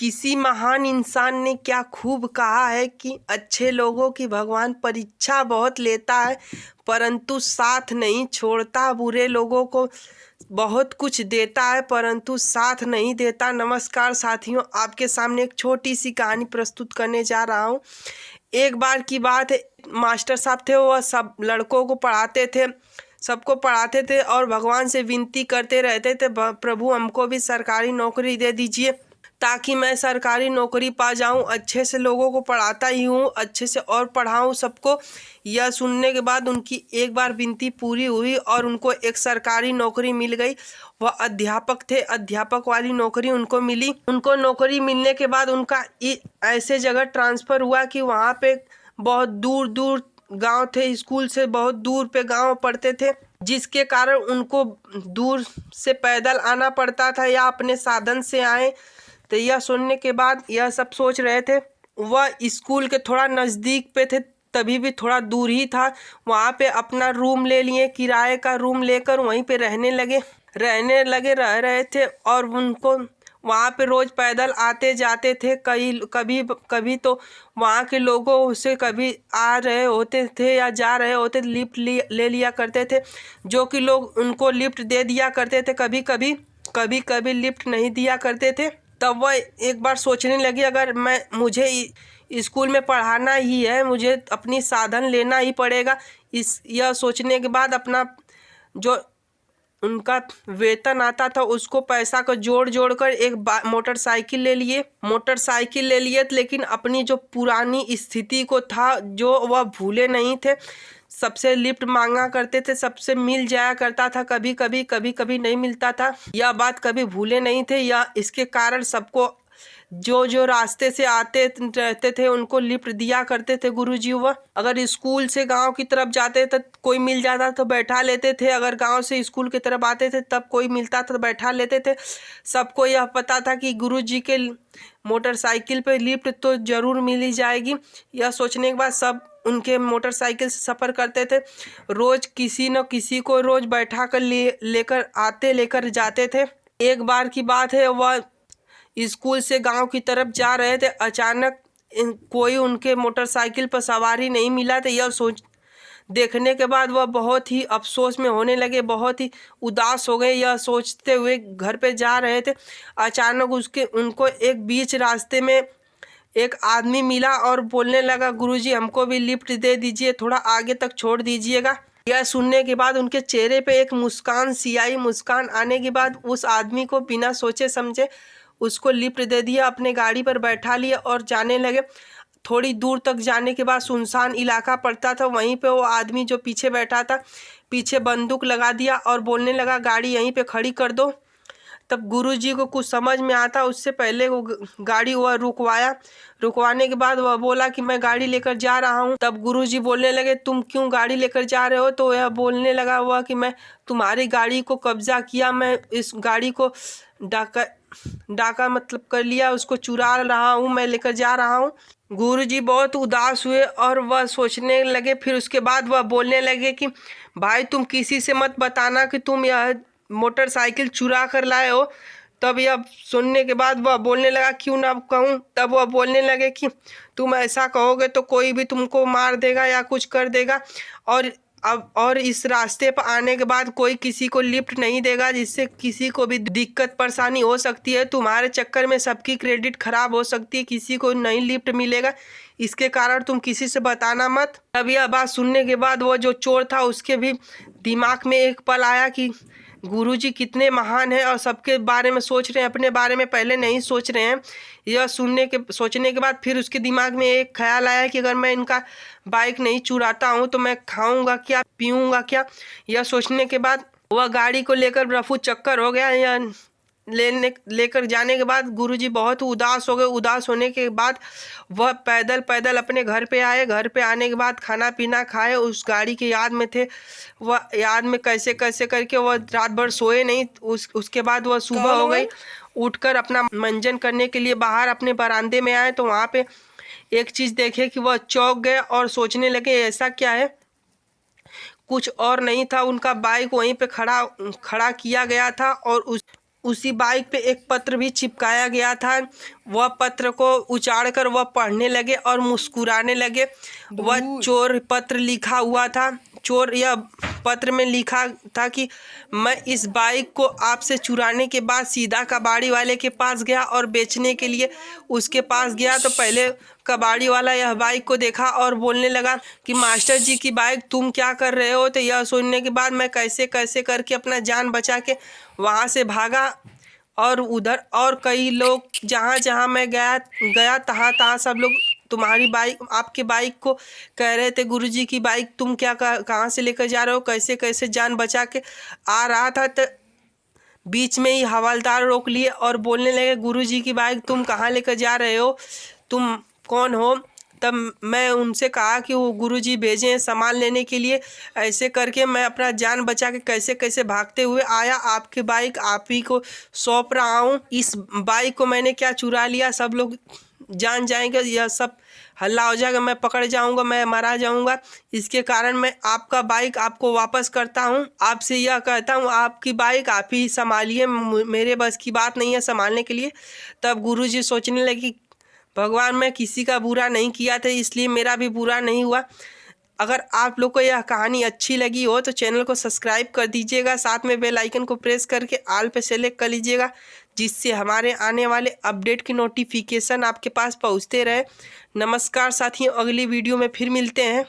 किसी महान इंसान ने क्या खूब कहा है कि अच्छे लोगों की भगवान परीक्षा बहुत लेता है परंतु साथ नहीं छोड़ता। बुरे लोगों को बहुत कुछ देता है परंतु साथ नहीं देता। नमस्कार साथियों, आपके सामने एक छोटी सी कहानी प्रस्तुत करने जा रहा हूँ। एक बार की बात है, मास्टर साहब थे, वह सब लड़कों को पढ़ाते थे, सबको पढ़ाते थे और भगवान से विनती करते रहते थे, प्रभु हमको भी सरकारी नौकरी दे दीजिए ताकि मैं सरकारी नौकरी पा जाऊं। अच्छे से लोगों को पढ़ाता ही हूं, अच्छे से और पढ़ाऊं सबको। यह सुनने के बाद उनकी एक बार विनती पूरी हुई और उनको एक सरकारी नौकरी मिल गई। वह अध्यापक थे, अध्यापक वाली नौकरी उनको मिली। उनको नौकरी मिलने के बाद उनका ऐसे जगह ट्रांसफ़र हुआ कि वहाँ पे बहुत दूर दूर गांव थे, स्कूल से बहुत दूर पे गांव पड़ते थे, जिसके कारण उनको दूर से पैदल आना पड़ता था या अपने साधन से आए। तो यह सुनने के बाद यह सब सोच रहे थे। वह स्कूल के थोड़ा नज़दीक पे थे, तभी भी थोड़ा दूर ही था। वहाँ पे अपना रूम ले लिए, किराए का रूम लेकर वहीं पे रहने लगे रह रहे थे। और उनको वहाँ पे रोज़ पैदल आते जाते थे। कभी तो वहाँ के लोगों से कभी आ रहे होते थे या जा रहे होते, लिफ्ट ले लिया करते थे, जो कि लोग उनको लिफ्ट दे दिया करते थे। कभी लिफ्ट नहीं दिया करते थे। तब वह एक बार सोचने लगी, अगर मुझे स्कूल में पढ़ाना ही है, मुझे अपनी साधन लेना ही पड़ेगा। यह सोचने के बाद अपना जो उनका वेतन आता था उसको पैसा को जोड़ कर एक मोटरसाइकिल ले लिए। लेकिन अपनी जो पुरानी स्थिति को था, जो वह भूले नहीं थे। सबसे लिफ्ट मांगा करते थे, सबसे मिल जाया करता था, कभी नहीं मिलता था। यह बात कभी भूले नहीं थे। या इसके कारण सबको जो रास्ते से आते रहते थे उनको लिफ्ट दिया करते थे गुरुजी। वह अगर स्कूल से गांव की तरफ जाते तो कोई मिल जाता तो बैठा लेते थे, अगर गांव से स्कूल की तरफ आते थे तब कोई मिलता तो बैठा लेते थे। सबको यह पता था कि गुरुजी के मोटरसाइकिल पे लिफ्ट तो जरूर मिल ही जाएगी। यह सोचने के बाद सब उनके मोटरसाइकिल से सफ़र करते थे। रोज़ किसी न किसी को रोज़ बैठा कर लेकर जाते थे। एक बार की बात है, वह स्कूल से गांव की तरफ जा रहे थे, अचानक कोई उनके मोटरसाइकिल पर सवारी नहीं मिला। तो यह सोच देखने के बाद वह बहुत ही अफसोस में होने लगे, बहुत ही उदास हो गए। यह सोचते हुए घर पे जा रहे थे, अचानक उनको एक बीच रास्ते में एक आदमी मिला और बोलने लगा, गुरुजी हमको भी लिफ्ट दे दीजिए, थोड़ा आगे तक छोड़ दीजिएगा। यह सुनने के बाद उनके चेहरे पे एक मुस्कान सी आई। मुस्कान आने के बाद उस आदमी को बिना सोचे समझे उसको लिफ्ट दे दिया, अपने गाड़ी पर बैठा लिया और जाने लगे। थोड़ी दूर तक जाने के बाद सुनसान इलाका पड़ता था, वहीं पे वो आदमी जो पीछे बैठा था, पीछे बंदूक लगा दिया और बोलने लगा, गाड़ी यहीं पे खड़ी कर दो। तब गुरुजी को कुछ समझ में आता, उससे पहले वो गाड़ी वह रुकवाने के बाद वह बोला कि मैं गाड़ी लेकर जा रहा हूँ। तब गुरुजी बोलने लगे, तुम क्यों गाड़ी लेकर जा रहे हो? तो यह बोलने लगा हुआ कि मैं तुम्हारी गाड़ी को कब्जा किया, मैं इस गाड़ी को डाका मतलब कर लिया, उसको चुरा रहा हूँ, मैं लेकर जा रहा हूँ। गुरुजी बहुत उदास हुए और वह सोचने लगे। फिर उसके बाद वह बोलने लगे कि भाई तुम किसी से मत बताना कि तुम यह मोटरसाइकिल चुरा कर लाए हो। तब यह सुनने के बाद वह बोलने लगा, क्यों ना कहूँ। तब वह बोलने लगे कि तुम ऐसा कहोगे तो कोई भी तुमको मार देगा या कुछ कर देगा, और इस रास्ते पर आने के बाद कोई किसी को लिफ्ट नहीं देगा, जिससे किसी को भी दिक्कत परेशानी हो सकती है। तुम्हारे चक्कर में सबकी क्रेडिट खराब हो सकती है, किसी को नहीं लिफ्ट मिलेगा, इसके कारण तुम किसी से बताना मत। अब यह बात सुनने के बाद वो जो चोर था उसके भी दिमाग में एक पल आया कि गुरुजी कितने महान हैं और सबके बारे में सोच रहे हैं, अपने बारे में पहले नहीं सोच रहे हैं। यह सोचने के बाद फिर उसके दिमाग में एक ख्याल आया कि अगर मैं इनका बाइक नहीं चुराता हूँ तो मैं खाऊंगा क्या, पीऊंगा क्या। यह सोचने के बाद वह गाड़ी को लेकर रफू चक्कर हो गया। यह लेकर जाने के बाद गुरुजी बहुत उदास हो गए। उदास होने के बाद वह पैदल अपने घर पे आए। घर पे आने के बाद खाना पीना खाए, उस गाड़ी की याद में थे। वह याद में कैसे करके वह रात भर सोए नहीं। उसके बाद वह सुबह हो गई, उठकर अपना मंजन करने के लिए बाहर अपने बरामदे में आए तो वहाँ पे एक चीज़ देखे कि वह चौंक गए और सोचने लगे ऐसा क्या है। कुछ और नहीं था, उनका बाइक वहीं पे खड़ा किया गया था और उसी बाइक पे एक पत्र भी चिपकाया गया था। वह पत्र को उचाड़कर वह पढ़ने लगे और मुस्कुराने लगे। वह चोर पत्र लिखा हुआ था। चोर यह पत्र में लिखा था कि मैं इस बाइक को आपसे चुराने के बाद सीधा कबाड़ी वाले के पास गया और बेचने के लिए उसके पास गया तो पहले कबाड़ी वाला यह बाइक को देखा और बोलने लगा कि मास्टर जी की बाइक तुम क्या कर रहे हो। तो यह सुनने के बाद मैं कैसे कैसे करके अपना जान बचा के वहाँ से भागा और उधर और कई लोग जहाँ जहाँ मैं गया तहाँ सब लोग तुम्हारी बाइक आपके बाइक को कह रहे थे गुरुजी की बाइक तुम क्या कहाँ से लेकर जा रहे हो, कैसे कैसे जान बचा के आ रहा था। तो बीच में ही हवलदार रोक लिए और बोलने लगे गुरुजी की बाइक तुम कहाँ लेकर जा रहे हो, तुम कौन हो। तब मैं उनसे कहा कि वो गुरुजी भेजे हैं सामान लेने के लिए। ऐसे करके मैं अपना जान बचा के कैसे कैसे भागते हुए आया, आपकी बाइक आप ही को सौंप रहा हूँ। इस बाइक को मैंने क्या चुरा लिया, सब लोग जान जाएंगे, यह सब हल्ला हो जाएगा, मैं पकड़ जाऊंगा, मैं मारा जाऊंगा। इसके कारण मैं आपका बाइक आपको वापस करता हूं। आपसे यह कहता हूं आपकी बाइक आप ही संभालिए, मेरे बस की बात नहीं है संभालने के लिए। तब गुरुजी सोचने लगे भगवान मैं किसी का बुरा नहीं किया था इसलिए मेरा भी बुरा नहीं हुआ। अगर आप लोग को यह कहानी अच्छी लगी हो तो चैनल को सब्सक्राइब कर दीजिएगा, साथ में बेल आइकन को प्रेस करके ऑल पे सेलेक्ट कर लीजिएगा, जिससे हमारे आने वाले अपडेट की नोटिफिकेशन आपके पास पहुंचते रहे। नमस्कार साथियों, अगली वीडियो में फिर मिलते हैं।